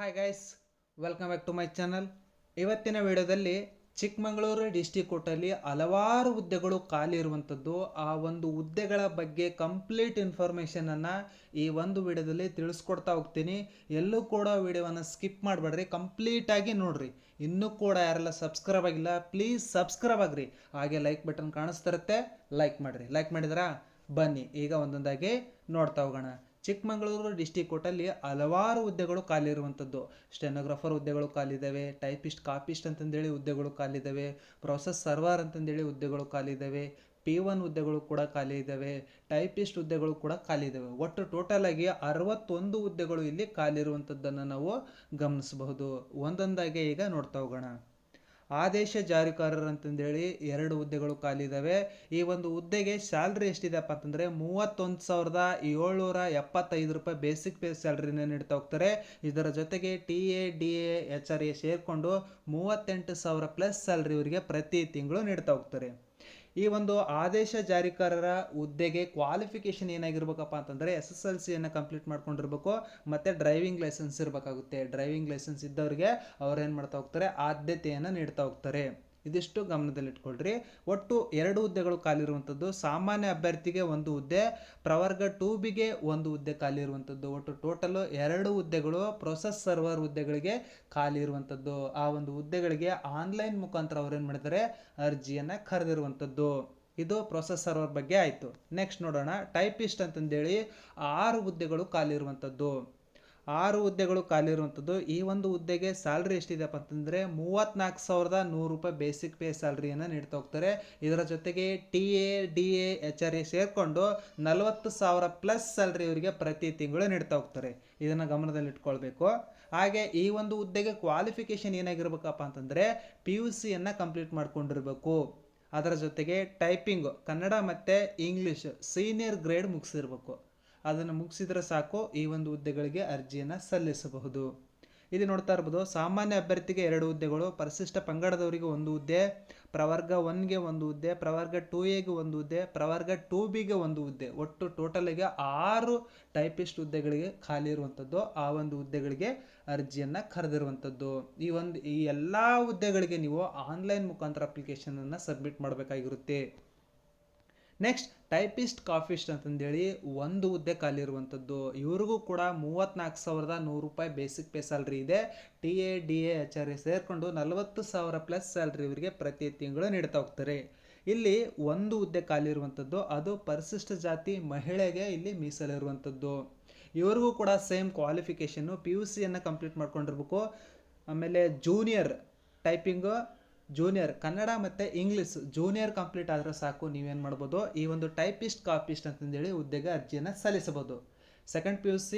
Hi guys, welcome back to my channel. ಇವತ್ತಿನ ವಿಡಿಯೋದಲ್ಲಿ Chikkamagaluru district ಕೋರ್ಟಲ್ಲಿ ಹಲವಾರು ಹುದ್ದೆಗಳು ಖಾಲಿ ಇರುವಂಥದ್ದು, ಆ ಒಂದು ಹುದ್ದೆಗಳ ಬಗ್ಗೆ ಕಂಪ್ಲೀಟ್ ಇನ್ಫಾರ್ಮೇಷನನ್ನು ಈ ಒಂದು ವಿಡಿಯೋದಲ್ಲಿ ತಿಳಿಸ್ಕೊಡ್ತಾ ಹೋಗ್ತೀನಿ. ಎಲ್ಲೂ ಕೂಡ ವಿಡಿಯೋವನ್ನು ಸ್ಕಿಪ್ ಮಾಡಬೇಡ್ರಿ, ಕಂಪ್ಲೀಟಾಗಿ ನೋಡ್ರಿ. ಇನ್ನೂ ಕೂಡ ಯಾರೆಲ್ಲ ಸಬ್ಸ್ಕ್ರೈಬ್ ಆಗಿಲ್ಲ ಪ್ಲೀಸ್ ಸಬ್ಸ್ಕ್ರೈಬ್ ಆಗ್ರಿ. ಹಾಗೆ ಲೈಕ್ ಬಟನ್ ಕಾಣಿಸ್ತಿರುತ್ತೆ, ಲೈಕ್ ಮಾಡಿರಿ. ಲೈಕ್ ಮಾಡಿದ್ರಾ? ಬನ್ನಿ ಈಗ ಒಂದೊಂದಾಗಿ ನೋಡ್ತಾ ಹೋಗೋಣ. ಚಿಕ್ಕಮಗಳೂರು ಡಿಸ್ಟಿಕ್ ಕೋರ್ಟಲ್ಲಿ ಹಲವಾರು ಹುದ್ದೆಗಳು ಖಾಲಿ ಇರುವಂಥದ್ದು. ಸ್ಟೆನೋಗ್ರಾಫರ್ ಹುದ್ದೆಗಳು ಖಾಲಿದ್ದಾವೆ, ಟೈಪಿಸ್ಟ್ ಕಾಪಿಸ್ಟ್ ಅಂತಂದೇಳಿ ಹುದ್ದೆಗಳು ಖಾಲಿದ್ದಾವೆ, ಪ್ರೊಸೆಸ್ ಸರ್ವರ್ ಅಂತಂದೇಳಿ ಹುದ್ದೆಗಳು ಖಾಲಿದ್ದಾವೆ, P1 ಹುದ್ದೆಗಳು ಕೂಡ ಖಾಲಿ ಇದ್ದಾವೆ, ಟೈಪಿಸ್ಟ್ ಹುದ್ದೆಗಳು ಕೂಡ ಖಾಲಿ ಇದ್ದಾವೆ. ಒಟ್ಟು ಟೋಟಲ್ ಆಗಿ 61 ಹುದ್ದೆಗಳು ಇಲ್ಲಿ ಖಾಲಿ ಇರುವಂಥದ್ದನ್ನು ನಾವು ಗಮನಿಸಬಹುದು. ಒಂದೊಂದಾಗಿ ಈಗ ನೋಡ್ತಾ ಹೋಗೋಣ. ಆದೇಶ ಜಾರಿಕಾರರು ಅಂತಂದೇಳಿ 2 ಹುದ್ದೆಗಳು ಖಾಲಿ ಇದ್ದಾವೆ. ಈ ಒಂದು ಹುದ್ದೆಗೆ ಸ್ಯಾಲ್ರಿ ಎಷ್ಟಿದೆಪ್ಪ ಅಂತಂದರೆ 31,775 ರೂಪಾಯಿ ಬೇಸಿಕ್ ಪೇ ಸ್ಯಾಲ್ರಿನ ನೀಡ್ತಾ ಹೋಗ್ತಾರೆ. ಇದರ ಜೊತೆಗೆ TA DA HRA ಸೇರಿಕೊಂಡು 38,000 ಪ್ಲಸ್ ಸ್ಯಾಲ್ರಿ ಇವರಿಗೆ ಪ್ರತಿ ತಿಂಗಳು ನೀಡ್ತಾ ಹೋಗ್ತಾರೆ. ಈ ಒಂದು ಆದೇಶ ಜಾರಿಕಾರರ ಹುದ್ದೆಗೆ ಕ್ವಾಲಿಫಿಕೇಶನ್ ಏನಾಗಿರ್ಬೇಕಪ್ಪ ಅಂತಂದರೆ SSLCಯನ್ನು ಕಂಪ್ಲೀಟ್ ಮಾಡ್ಕೊಂಡಿರ್ಬೇಕು ಮತ್ತು ಡ್ರೈವಿಂಗ್ ಲೈಸೆನ್ಸ್ ಇರಬೇಕಾಗುತ್ತೆ. ಡ್ರೈವಿಂಗ್ ಲೈಸೆನ್ಸ್ ಇದ್ದವರಿಗೆ ಅವ್ರೇನು ಮಾಡ್ತಾ ಹೋಗ್ತಾರೆ, ಆದ್ಯತೆಯನ್ನು ನೀಡ್ತಾ ಹೋಗ್ತಾರೆ. ಇದಿಷ್ಟು ಗಮನದಲ್ಲಿಟ್ಕೊಳ್ರಿ. ಒಟ್ಟು 2 ಹುದ್ದೆಗಳು ಖಾಲಿ ಇರುವಂಥದ್ದು. ಸಾಮಾನ್ಯ ಅಭ್ಯರ್ಥಿಗೆ 1 ಹುದ್ದೆ, ಪ್ರವರ್ಗ 2Bಗೆ 1 ಹುದ್ದೆ ಖಾಲಿ ಇರುವಂಥದ್ದು. ಒಟ್ಟು ಟೋಟಲು 2 ಹುದ್ದೆಗಳು ಪ್ರೊಸೆಸ್ ಸರ್ವರ್ ಹುದ್ದೆಗಳಿಗೆ ಖಾಲಿ ಇರುವಂಥದ್ದು. ಆ ಒಂದು ಹುದ್ದೆಗಳಿಗೆ ಆನ್ಲೈನ್ ಮುಖಾಂತರ ಅವ್ರೇನು ಮಾಡಿದ್ದಾರೆ, ಅರ್ಜಿಯನ್ನು ಕರೆದಿರುವಂಥದ್ದು. ಇದು ಪ್ರೊಸೆಸ್ ಸರ್ವರ್ ಬಗ್ಗೆ ಆಯಿತು. ನೆಕ್ಸ್ಟ್ ನೋಡೋಣ, ಟೈಪಿಸ್ಟ್ ಅಂತಂದೇಳಿ 6 ಹುದ್ದೆಗಳು ಖಾಲಿ ಇರುವಂಥದ್ದು. 6 ಹುದ್ದೆಗಳು ಖಾಲಿ ಇರುವಂಥದ್ದು. ಈ ಒಂದು ಹುದ್ದೆಗೆ ಸ್ಯಾಲ್ರಿ ಎಷ್ಟಿದೆಪ್ಪ ಅಂತಂದರೆ 34,100 ರೂಪಾಯಿ ಬೇಸಿಕ್ ಪೇ ಸ್ಯಾಲ್ರಿಯನ್ನು ನೀಡ್ತಾ ಹೋಗ್ತಾರೆ. ಇದರ ಜೊತೆಗೆ TA DA HRA ಸೇರಿಕೊಂಡು 40,000 ಪ್ಲಸ್ ಸ್ಯಾಲ್ರಿ ಇವರಿಗೆ ಪ್ರತಿ ತಿಂಗಳು ನೀಡ್ತಾ ಹೋಗ್ತಾರೆ. ಇದನ್ನು ಗಮನದಲ್ಲಿಟ್ಕೊಳ್ಬೇಕು. ಹಾಗೆ ಈ ಒಂದು ಹುದ್ದೆಗೆ ಕ್ವಾಲಿಫಿಕೇಶನ್ ಏನಾಗಿರ್ಬೇಕಪ್ಪ ಅಂತಂದರೆ PUCಯನ್ನು ಕಂಪ್ಲೀಟ್ ಮಾಡ್ಕೊಂಡಿರ್ಬೇಕು. ಅದರ ಜೊತೆಗೆ ಟೈಪಿಂಗ್ ಕನ್ನಡ ಮತ್ತು ಇಂಗ್ಲೀಷ್ ಸೀನಿಯರ್ ಗ್ರೇಡ್ ಮುಗಿಸಿರ್ಬೇಕು. ಅದನ್ನು ಮುಗಿಸಿದ್ರೆ ಸಾಕು, ಈ ಒಂದು ಹುದ್ದೆಗಳಿಗೆ ಅರ್ಜಿಯನ್ನು ಸಲ್ಲಿಸಬಹುದು. ಇಲ್ಲಿ ನೋಡ್ತಾ ಇರ್ಬೋದು, ಸಾಮಾನ್ಯ ಅಭ್ಯರ್ಥಿಗೆ 2 ಹುದ್ದೆಗಳು, ಪರಿಶಿಷ್ಟ ಪಂಗಡದವರಿಗೆ 1 ಹುದ್ದೆ, ಪ್ರವರ್ಗ 1ಗೆ 1 ಹುದ್ದೆ, ಪ್ರವರ್ಗ 2Aಗೆ 1 ಹುದ್ದೆ, ಪ್ರವರ್ಗ 2Bಗೆ 1 ಹುದ್ದೆ. ಒಟ್ಟು ಟೋಟಲಿಗೆ 6 ಟೈಪಿಸ್ಟ್ ಹುದ್ದೆಗಳಿಗೆ ಖಾಲಿ ಇರುವಂಥದ್ದು. ಆ ಒಂದು ಹುದ್ದೆಗಳಿಗೆ ಅರ್ಜಿಯನ್ನು ಕರೆದಿರುವಂಥದ್ದು. ಈ ಎಲ್ಲ ಹುದ್ದೆಗಳಿಗೆ ನೀವು ಆನ್ಲೈನ್ ಮುಖಾಂತರ ಅಪ್ಲಿಕೇಶನನ್ನು ಸಬ್ಮಿಟ್ ಮಾಡಬೇಕಾಗಿರುತ್ತೆ. ನೆಕ್ಸ್ಟ್ ಟೈಪಿಸ್ಟ್ ಕಾಪಿಸ್ಟ್ ಅಂತಂದೇಳಿ 1 ಹುದ್ದೆ ಖಾಲಿ ಇರುವಂಥದ್ದು. ಇವ್ರಿಗೂ ಕೂಡ 34,100 ರೂಪಾಯಿ ಬೇಸಿಕ್ ಪೇ ಸ್ಯಾಲ್ರಿ ಇದೆ. TA DA HRA ಸೇರಿಕೊಂಡು 40,000 ಪ್ಲಸ್ ಸ್ಯಾಲ್ರಿ ಇವರಿಗೆ ಪ್ರತಿ ತಿಂಗಳು ನೀಡ್ತಾ ಹೋಗ್ತಾರೆ. ಇಲ್ಲಿ 1 ಹುದ್ದೆ ಖಾಲಿ ಇರುವಂಥದ್ದು, ಅದು ಪರಿಶಿಷ್ಟ ಜಾತಿ ಮಹಿಳೆಗೆ ಇಲ್ಲಿ ಮೀಸಲಿರುವಂಥದ್ದು. ಇವ್ರಿಗೂ ಕೂಡ ಸೇಮ್ ಕ್ವಾಲಿಫಿಕೇಷನ್ನು PUCಯನ್ನು ಕಂಪ್ಲೀಟ್ ಮಾಡ್ಕೊಂಡಿರ್ಬೇಕು. ಆಮೇಲೆ ಜೂನಿಯರ್ ಟೈಪಿಂಗು, ಜೂನಿಯರ್ ಕನ್ನಡ ಮತ್ತು ಇಂಗ್ಲೀಷ್ ಜೂನಿಯರ್ ಕಂಪ್ಲೀಟ್ ಆದರೆ ಸಾಕು, ನೀವೇನು ಮಾಡ್ಬೋದು, ಈ ಒಂದು ಟೈಪಿಸ್ಟ್ ಕಾಪಿಸ್ಟ್ ಅಂತಂದೇಳಿ ಹುದ್ದೆಗೆ ಅರ್ಜಿಯನ್ನು ಸಲ್ಲಿಸಬಹುದು. ಸೆಕೆಂಡ್ PUC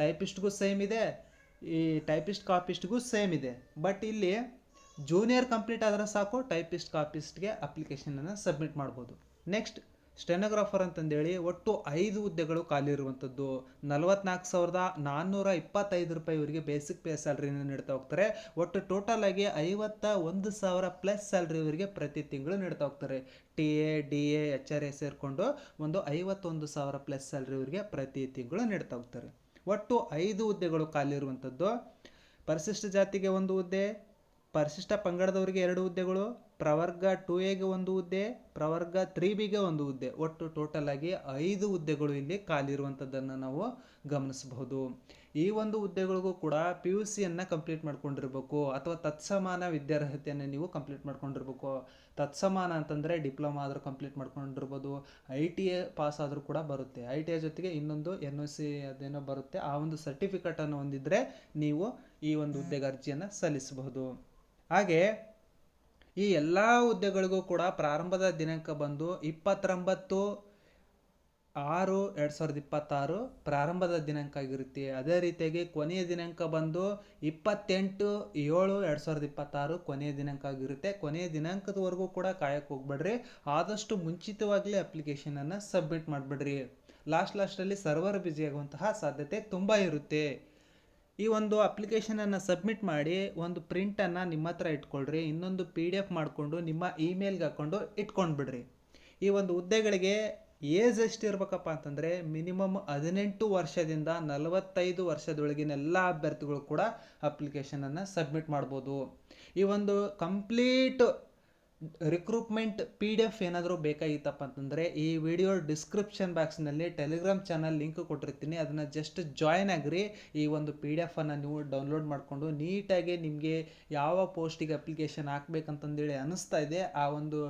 ಟೈಪಿಸ್ಟ್ಗೂ ಸೇಮ್ ಇದೆ, ಈ ಟೈಪಿಸ್ಟ್ ಕಾಪಿಸ್ಟ್ಗೂ ಸೇಮ್ ಇದೆ. ಬಟ್ ಇಲ್ಲಿ ಜೂನಿಯರ್ ಕಂಪ್ಲೀಟ್ ಆದರೆ ಸಾಕು, ಟೈಪಿಸ್ಟ್ ಕಾಪಿಸ್ಟ್ಗೆ ಅಪ್ಲಿಕೇಶನನ್ನು ಸಬ್ಮಿಟ್ ಮಾಡ್ಬೋದು. ನೆಕ್ಸ್ಟ್ ಸ್ಟೆನೋಗ್ರಾಫರ್ ಅಂತಂದೇಳಿ ಒಟ್ಟು 5 ಹುದ್ದೆಗಳು ಖಾಲಿ ಇರುವಂಥದ್ದು. 44,425 ರೂಪಾಯಿ ಇವರಿಗೆ ಬೇಸಿಕ್ ಪೇ ಸ್ಯಾಲ್ರಿನ ನೀಡ್ತಾ ಹೋಗ್ತಾರೆ. ಒಟ್ಟು ಟೋಟಲ್ ಆಗಿ 51,000 ಪ್ಲಸ್ ಸ್ಯಾಲ್ರಿ ಇವರಿಗೆ ಪ್ರತಿ ತಿಂಗಳು ನೀಡ್ತಾ ಹೋಗ್ತಾರೆ. TA DA HRA ಸೇರಿಕೊಂಡು ಒಂದು 51,000 ಪ್ಲಸ್ ಸ್ಯಾಲ್ರಿ ಇವರಿಗೆ ಪ್ರತಿ ತಿಂಗಳು ನೀಡ್ತಾ ಹೋಗ್ತಾರೆ. ಒಟ್ಟು 5 ಹುದ್ದೆಗಳು ಖಾಲಿ ಇರುವಂಥದ್ದು. ಪರಿಶಿಷ್ಟ ಜಾತಿಗೆ 1 ಹುದ್ದೆ, ಪರಿಶಿಷ್ಟ ಪಂಗಡದವರಿಗೆ 2 ಹುದ್ದೆಗಳು, ಪ್ರವರ್ಗ 2Aಗೆ 1 ಹುದ್ದೆ, ಪ್ರವರ್ಗ 3Bಗೆ 1 ಹುದ್ದೆ. ಒಟ್ಟು ಟೋಟಲ್ ಆಗಿ 5 ಹುದ್ದೆಗಳು ಇಲ್ಲಿ ಖಾಲಿ ಇರುವಂಥದ್ದನ್ನು ನಾವು ಗಮನಿಸಬಹುದು. ಈ ಒಂದು ಹುದ್ದೆಗಳಿಗೂ ಕೂಡ PUCಯನ್ನು ಕಂಪ್ಲೀಟ್ ಮಾಡ್ಕೊಂಡಿರ್ಬೇಕು ಅಥವಾ ತತ್ಸಮಾನ ವಿದ್ಯಾರ್ಹತೆಯನ್ನು ನೀವು ಕಂಪ್ಲೀಟ್ ಮಾಡ್ಕೊಂಡಿರ್ಬೇಕು. ತತ್ಸಮಾನ ಅಂತಂದರೆ ಡಿಪ್ಲೊಮಾ ಆದರೂ ಕಂಪ್ಲೀಟ್ ಮಾಡ್ಕೊಂಡಿರ್ಬೋದು, ITA ಪಾಸ್ ಆದರೂ ಕೂಡ ಬರುತ್ತೆ. ITA ಜೊತೆಗೆ ಇನ್ನೊಂದು NOC ಅದೇನೋ ಬರುತ್ತೆ, ಆ ಒಂದು ಸರ್ಟಿಫಿಕೇಟನ್ನು ಹೊಂದಿದ್ರೆ ನೀವು ಈ ಒಂದು ಹುದ್ದೆಗೆ ಅರ್ಜಿಯನ್ನು ಸಲ್ಲಿಸಬಹುದು. ಹಾಗೆ ಈ ಎಲ್ಲ ಹುದ್ದೆಗಳಿಗೂ ಕೂಡ ಪ್ರಾರಂಭದ ದಿನಾಂಕ ಬಂದು 29/6/2026 ಪ್ರಾರಂಭದ ದಿನಾಂಕ ಆಗಿರುತ್ತೆ. ಅದೇ ರೀತಿಯಾಗಿ ಕೊನೆಯ ದಿನಾಂಕ ಬಂದು 28/7/2026 ಕೊನೆಯ ದಿನಾಂಕ ಆಗಿರುತ್ತೆ. ಕೊನೆಯ ದಿನಾಂಕದವರೆಗೂ ಕೂಡ ಕಾಯಕ್ಕೆ ಹೋಗ್ಬೇಡ್ರಿ, ಆದಷ್ಟು ಮುಂಚಿತವಾಗಲೇ ಅಪ್ಲಿಕೇಶನನ್ನು ಸಬ್ಮಿಟ್ ಮಾಡಿಬಿಡ್ರಿ. ಲಾಸ್ಟಲ್ಲಿ ಸರ್ವರ್ ಬ್ಯುಸಿ ಆಗುವಂತಹ ಸಾಧ್ಯತೆ ತುಂಬ ಇರುತ್ತೆ. ಈ ಒಂದು ಅಪ್ಲಿಕೇಶನನ್ನು ಸಬ್ಮಿಟ್ ಮಾಡಿ ಒಂದು ಪ್ರಿಂಟನ್ನು ನಿಮ್ಮ ಹತ್ರ ಇಟ್ಕೊಳ್ರಿ, ಇನ್ನೊಂದು PDF ಮಾಡಿಕೊಂಡು ನಿಮ್ಮ ಇಮೇಲ್ಗೆ ಹಾಕ್ಕೊಂಡು ಇಟ್ಕೊಂಡು ಬಿಡ್ರಿ. ಈ ಒಂದು ಹುದ್ದೆಗಳಿಗೆ ಏಜ್ ಎಷ್ಟಿರ್ಬೇಕಪ್ಪ ಅಂತಂದರೆ ಮಿನಿಮಮ್ 18 ವರ್ಷದಿಂದ 45 ವರ್ಷದೊಳಗಿನ ಎಲ್ಲ ಅಭ್ಯರ್ಥಿಗಳು ಕೂಡ ಅಪ್ಲಿಕೇಶನನ್ನು ಸಬ್ಮಿಟ್ ಮಾಡ್ಬೋದು. ಈ ಒಂದು ಕಂಪ್ಲೀಟ್ ರಿಕ್ರೂಟ್ಮೆಂಟ್ PDF ಏನಾದರೂ ಬೇಕಾಗಿತ್ತಪ್ಪ ಅಂತಂದರೆ ಈ ವಿಡಿಯೋ ಡಿಸ್ಕ್ರಿಪ್ಷನ್ ಬಾಕ್ಸ್ನಲ್ಲಿ ಟೆಲಿಗ್ರಾಮ್ ಚಾನಲ್ ಲಿಂಕ್ ಕೊಟ್ಟಿರ್ತೀನಿ, ಅದನ್ನು ಜಸ್ಟ್ ಜಾಯ್ನ್ ಆಗಿರಿ. ಈ ಒಂದು PDF ನೀವು ಡೌನ್ಲೋಡ್ ಮಾಡಿಕೊಂಡು ನೀಟಾಗಿ ನಿಮಗೆ ಯಾವ ಪೋಸ್ಟಿಗೆ ಅಪ್ಲಿಕೇಶನ್ ಹಾಕ್ಬೇಕಂತಂದೇಳಿ ಅನ್ನಿಸ್ತಾ ಇದೆ ಆ ಒಂದು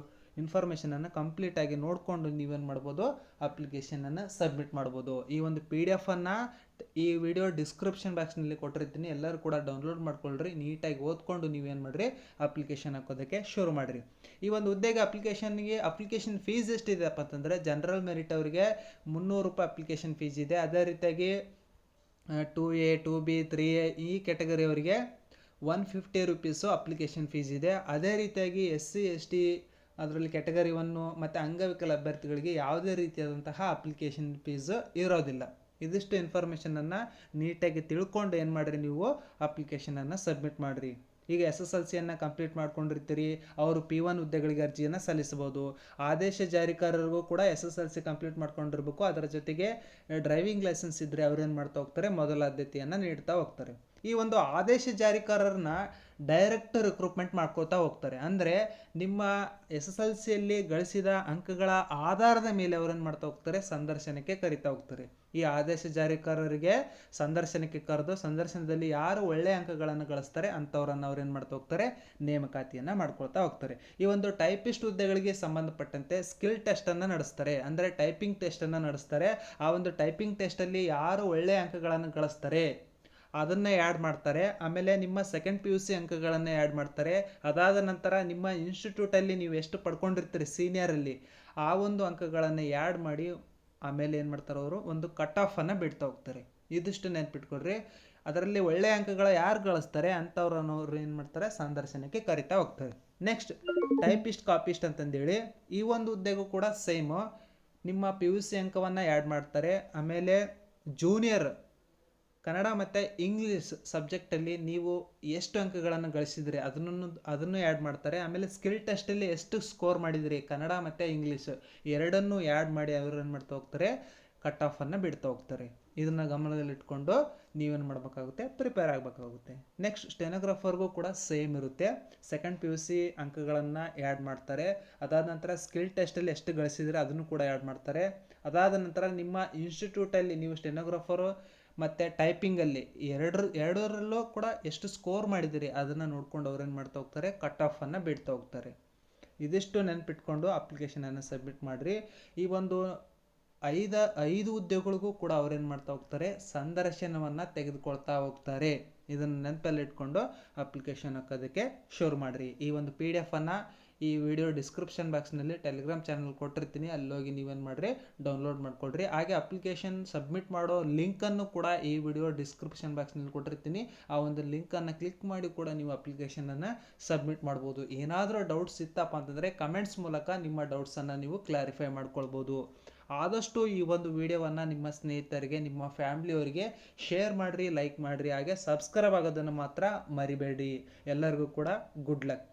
ಇನ್ಫಾರ್ಮೇಷನನ್ನು ಕಂಪ್ಲೀಟಾಗಿ ನೋಡಿಕೊಂಡು ನೀವೇನು ಮಾಡ್ಬೋದು, ಅಪ್ಲಿಕೇಶನನ್ನು ಸಬ್ಮಿಟ್ ಮಾಡ್ಬೋದು. ಈ ಒಂದು PDF ಈ ವಿಡಿಯೋ ಡಿಸ್ಕ್ರಿಪ್ಷನ್ ಬಾಕ್ಸ್ನಲ್ಲಿ ಕೊಟ್ಟಿರ್ತೀನಿ, ಎಲ್ಲರೂ ಕೂಡ ಡೌನ್ಲೋಡ್ ಮಾಡ್ಕೊಳ್ರಿ. ನೀಟಾಗಿ ಓದ್ಕೊಂಡು ನೀವೇನು ಮಾಡಿರಿ, ಅಪ್ಲಿಕೇಶನ್ ಹಾಕೋದಕ್ಕೆ ಶುರು ಮಾಡಿರಿ. ಈ ಒಂದು ಹುದ್ದೆಗೆ ಅಪ್ಲಿಕೇಶನ್ ಫೀಸ್ ಎಷ್ಟಿದೆಯಪ್ಪ ಅಂತಂದರೆ ಜನರಲ್ ಮೆರಿಟ್ ಅವರಿಗೆ 300 ರೂಪಾಯಿ ಅಪ್ಲಿಕೇಶನ್ ಫೀಸ್ ಇದೆ. ಅದೇ ರೀತಿಯಾಗಿ 2A 2B 3A ಈ ಕ್ಯಾಟಗರಿ ಅವರಿಗೆ 150 ರೂಪೀಸು ಅಪ್ಲಿಕೇಶನ್ ಫೀಸ್ ಇದೆ. ಅದೇ ರೀತಿಯಾಗಿ SC ST ಅದರಲ್ಲಿ ಕ್ಯಾಟಗರಿ 1 ಮತ್ತು ಅಂಗವಿಕಲ ಅಭ್ಯರ್ಥಿಗಳಿಗೆ ಯಾವುದೇ ರೀತಿಯಾದಂತಹ ಅಪ್ಲಿಕೇಶನ್ ಫೀಸ್ ಇರೋದಿಲ್ಲ. ಇದಿಷ್ಟು ಇನ್ಫಾರ್ಮೇಷನನ್ನು ನೀಟಾಗಿ ತಿಳ್ಕೊಂಡು ಏನು ಮಾಡಿರಿ, ನೀವು ಅಪ್ಲಿಕೇಶನನ್ನು ಸಬ್ಮಿಟ್ ಮಾಡಿರಿ. ಈಗ SSLCಯನ್ನು ಕಂಪ್ಲೀಟ್ ಮಾಡ್ಕೊಂಡಿರ್ತೀರಿ, ಅವರು P1 ಹುದ್ದೆಗಳಿಗೆ ಅರ್ಜಿಯನ್ನು ಸಲ್ಲಿಸಬಹುದು. ಆದೇಶ ಜಾರಿಕಾರರಿಗೂ ಕೂಡ SSLC ಕಂಪ್ಲೀಟ್ ಮಾಡ್ಕೊಂಡಿರ್ಬೇಕು. ಅದರ ಜೊತೆಗೆ ಡ್ರೈವಿಂಗ್ ಲೈಸೆನ್ಸ್ ಇದ್ದರೆ ಅವ್ರೇನು ಮಾಡ್ತಾ ಹೋಗ್ತಾರೆ, ಮೊದಲ ಆದ್ಯತೆಯನ್ನು ನೀಡ್ತಾ ಹೋಗ್ತಾರೆ. ಈ ಒಂದು ಆದೇಶ ಜಾರಿಕಾರರನ್ನ ಡೈರೆಕ್ಟ್ ರಿಕ್ರೂಟ್ಮೆಂಟ್ ಮಾಡ್ಕೋತಾ ಹೋಗ್ತಾರೆ. ಅಂದರೆ ನಿಮ್ಮ SSLCಯಲ್ಲಿ ಗಳಿಸಿದ ಅಂಕಗಳ ಆಧಾರದ ಮೇಲೆ ಅವ್ರೇನು ಮಾಡ್ತಾ ಹೋಗ್ತಾರೆ, ಸಂದರ್ಶನಕ್ಕೆ ಕರಿತಾ ಹೋಗ್ತಾರೆ. ಈ ಆದೇಶ ಜಾರಿಕಾರರಿಗೆ ಸಂದರ್ಶನಕ್ಕೆ ಕರೆದು ಸಂದರ್ಶನದಲ್ಲಿ ಯಾರು ಒಳ್ಳೆಯ ಅಂಕಗಳನ್ನು ಗಳಿಸ್ತಾರೆ ಅಂಥವ್ರನ್ನು ಅವ್ರೇನು ಮಾಡ್ತಾ ಹೋಗ್ತಾರೆ, ನೇಮಕಾತಿಯನ್ನು ಮಾಡ್ಕೊಳ್ತಾ ಹೋಗ್ತಾರೆ. ಈ ಒಂದು ಟೈಪಿಸ್ಟ್ ಹುದ್ದೆಗಳಿಗೆ ಸಂಬಂಧಪಟ್ಟಂತೆ ಸ್ಕಿಲ್ ಟೆಸ್ಟನ್ನು ನಡೆಸ್ತಾರೆ, ಅಂದರೆ ಟೈಪಿಂಗ್ ಟೆಸ್ಟನ್ನು ನಡೆಸ್ತಾರೆ. ಆ ಒಂದು ಟೈಪಿಂಗ್ ಟೆಸ್ಟಲ್ಲಿ ಯಾರು ಒಳ್ಳೆಯ ಅಂಕಗಳನ್ನು ಗಳಿಸ್ತಾರೆ ಅದನ್ನೇ ಆ್ಯಡ್ ಮಾಡ್ತಾರೆ. ಆಮೇಲೆ ನಿಮ್ಮ ಸೆಕೆಂಡ್ PUC ಅಂಕಗಳನ್ನು ಆ್ಯಡ್ ಮಾಡ್ತಾರೆ. ಅದಾದ ನಂತರ ನಿಮ್ಮ ಇನ್ಸ್ಟಿಟ್ಯೂಟಲ್ಲಿ ನೀವು ಎಷ್ಟು ಪಡ್ಕೊಂಡಿರ್ತೀರಿ ಸೀನಿಯರಲ್ಲಿ ಆ ಒಂದು ಅಂಕಗಳನ್ನು ಆ್ಯಡ್ ಮಾಡಿ ಆಮೇಲೆ ಏನು ಮಾಡ್ತಾರೆ, ಅವರು ಒಂದು ಕಟ್ ಆಫನ್ನು ಬಿಡ್ತಾ ಹೋಗ್ತಾರೆ. ಇದಿಷ್ಟು ನೆನ್ಪಿಟ್ಕೊಡ್ರಿ. ಅದರಲ್ಲಿ ಒಳ್ಳೆಯ ಅಂಕಗಳ ಯಾರು ಗಳಿಸ್ತಾರೆ ಅಂಥವ್ರನ್ನು ಏನು ಮಾಡ್ತಾರೆ, ಸಂದರ್ಶನಕ್ಕೆ ಕರಿತಾ ಹೋಗ್ತಾರೆ. ನೆಕ್ಸ್ಟ್ ಟೈಪಿಸ್ಟ್ ಕಾಪಿಸ್ಟ್ ಅಂತಂದೇಳಿ ಈ ಒಂದು ಹುದ್ದೆಗೂ ಕೂಡ ಸೇಮು ನಿಮ್ಮ PUC ಅಂಕವನ್ನು ಆ್ಯಡ್ ಮಾಡ್ತಾರೆ. ಆಮೇಲೆ ಜೂನಿಯರ್ ಕನ್ನಡ ಮತ್ತು ಇಂಗ್ಲೀಷ್ ಸಬ್ಜೆಕ್ಟಲ್ಲಿ ನೀವು ಎಷ್ಟು ಅಂಕಗಳನ್ನು ಗಳಿಸಿದ್ರಿ ಅದನ್ನು ಆ್ಯಡ್ ಮಾಡ್ತಾರೆ. ಆಮೇಲೆ ಸ್ಕಿಲ್ ಟೆಸ್ಟಲ್ಲಿ ಎಷ್ಟು ಸ್ಕೋರ್ ಮಾಡಿದಿರಿ ಕನ್ನಡ ಮತ್ತು ಇಂಗ್ಲೀಷ್ ಎರಡನ್ನೂ ಆ್ಯಡ್ ಮಾಡಿ ಅವರು ಏನು ಮಾಡ್ತಾ ಹೋಗ್ತಾರೆ, ಕಟ್ ಆಫನ್ನು ಬಿಡ್ತಾ ಹೋಗ್ತಾರೆ. ಇದನ್ನು ಗಮನದಲ್ಲಿಟ್ಕೊಂಡು ನೀವೇನು ಮಾಡಬೇಕಾಗುತ್ತೆ, ಪ್ರಿಪೇರ್ ಆಗಬೇಕಾಗುತ್ತೆ. ನೆಕ್ಸ್ಟ್ ಸ್ಟೆನೋಗ್ರಾಫರ್ಗೂ ಕೂಡ ಸೇಮ್ ಇರುತ್ತೆ. ಸೆಕೆಂಡ್ PUC ಅಂಕಗಳನ್ನು ಆ್ಯಡ್ ಮಾಡ್ತಾರೆ. ಅದಾದ ನಂತರ ಸ್ಕಿಲ್ ಟೆಸ್ಟಲ್ಲಿ ಎಷ್ಟು ಗಳಿಸಿದ್ರೆ ಅದನ್ನು ಕೂಡ ಆ್ಯಡ್ ಮಾಡ್ತಾರೆ. ಅದಾದ ನಂತರ ನಿಮ್ಮ ಇನ್ಸ್ಟಿಟ್ಯೂಟಲ್ಲಿ ನೀವು ಸ್ಟೆನೋಗ್ರಾಫರು ಮತ್ತು ಟೈಪಿಂಗಲ್ಲಿ ಎರಡರಲ್ಲೂ ಕೂಡ ಎಷ್ಟು ಸ್ಕೋರ್ ಮಾಡಿದಿರಿ ಅದನ್ನು ನೋಡ್ಕೊಂಡು ಅವ್ರೇನು ಮಾಡ್ತಾ ಹೋಗ್ತಾರೆ, ಕಟ್ ಆಫನ್ನು ಬಿಡ್ತಾ ಹೋಗ್ತಾರೆ. ಇದಿಷ್ಟು ನೆನಪಿಟ್ಕೊಂಡು ಅಪ್ಲಿಕೇಶನನ್ನು ಸಬ್ಮಿಟ್ ಮಾಡಿರಿ. ಈ ಒಂದು 5 ಹುದ್ದೆಗಳಿಗೂ ಕೂಡ ಅವ್ರೇನು ಮಾಡ್ತಾ ಹೋಗ್ತಾರೆ, ಸಂದರ್ಶನವನ್ನು ತೆಗೆದುಕೊಳ್ತಾ ಹೋಗ್ತಾರೆ. ಇದನ್ನು ನೆನಪಲ್ಲಿ ಇಟ್ಕೊಂಡು ಅಪ್ಲಿಕೇಶನ್ ಹಾಕೋದಕ್ಕೆ ಶುರು ಮಾಡಿರಿ. ಈ ಒಂದು PDF ಈ ವಿಡಿಯೋ ಡಿಸ್ಕ್ರಿಪ್ಷನ್ ಬಾಕ್ಸ್ನಲ್ಲಿ ಟೆಲಿಗ್ರಾಮ್ ಚಾನಲ್ ಕೊಟ್ಟಿರ್ತೀನಿ, ಅಲ್ಲೋಗಿ ನೀವೇನು ಮಾಡಿರಿ, ಡೌನ್ಲೋಡ್ ಮಾಡ್ಕೊಳ್ರಿ. ಹಾಗೆ ಅಪ್ಲಿಕೇಶನ್ ಸಬ್ಮಿಟ್ ಮಾಡೋ ಲಿಂಕನ್ನು ಕೂಡ ಈ ವಿಡಿಯೋ ಡಿಸ್ಕ್ರಿಪ್ಷನ್ ಬಾಕ್ಸ್ನಲ್ಲಿ ಕೊಟ್ಟಿರ್ತೀನಿ. ಆ ಒಂದು ಲಿಂಕನ್ನು ಕ್ಲಿಕ್ ಮಾಡಿ ಕೂಡ ನೀವು ಅಪ್ಲಿಕೇಶನನ್ನು ಸಬ್ಮಿಟ್ ಮಾಡ್ಬೋದು. ಏನಾದರೂ ಡೌಟ್ಸ್ ಇತ್ತಪ್ಪ ಅಂತಂದರೆ ಕಮೆಂಟ್ಸ್ ಮೂಲಕ ನಿಮ್ಮ ಡೌಟ್ಸನ್ನು ನೀವು ಕ್ಲಾರಿಫೈ ಮಾಡ್ಕೊಳ್ಬೋದು. ಆದಷ್ಟು ಈ ಒಂದು ವಿಡಿಯೋವನ್ನು ನಿಮ್ಮ ಸ್ನೇಹಿತರಿಗೆ, ನಿಮ್ಮ ಫ್ಯಾಮಿಲಿಯವರಿಗೆ ಶೇರ್ ಮಾಡಿರಿ, ಲೈಕ್ ಮಾಡಿರಿ. ಹಾಗೆ ಸಬ್ಸ್ಕ್ರೈಬ್ ಆಗೋದನ್ನು ಮಾತ್ರ ಮರಿಬೇಡಿ. ಎಲ್ಲರಿಗೂ ಕೂಡ ಗುಡ್ ಲಕ್.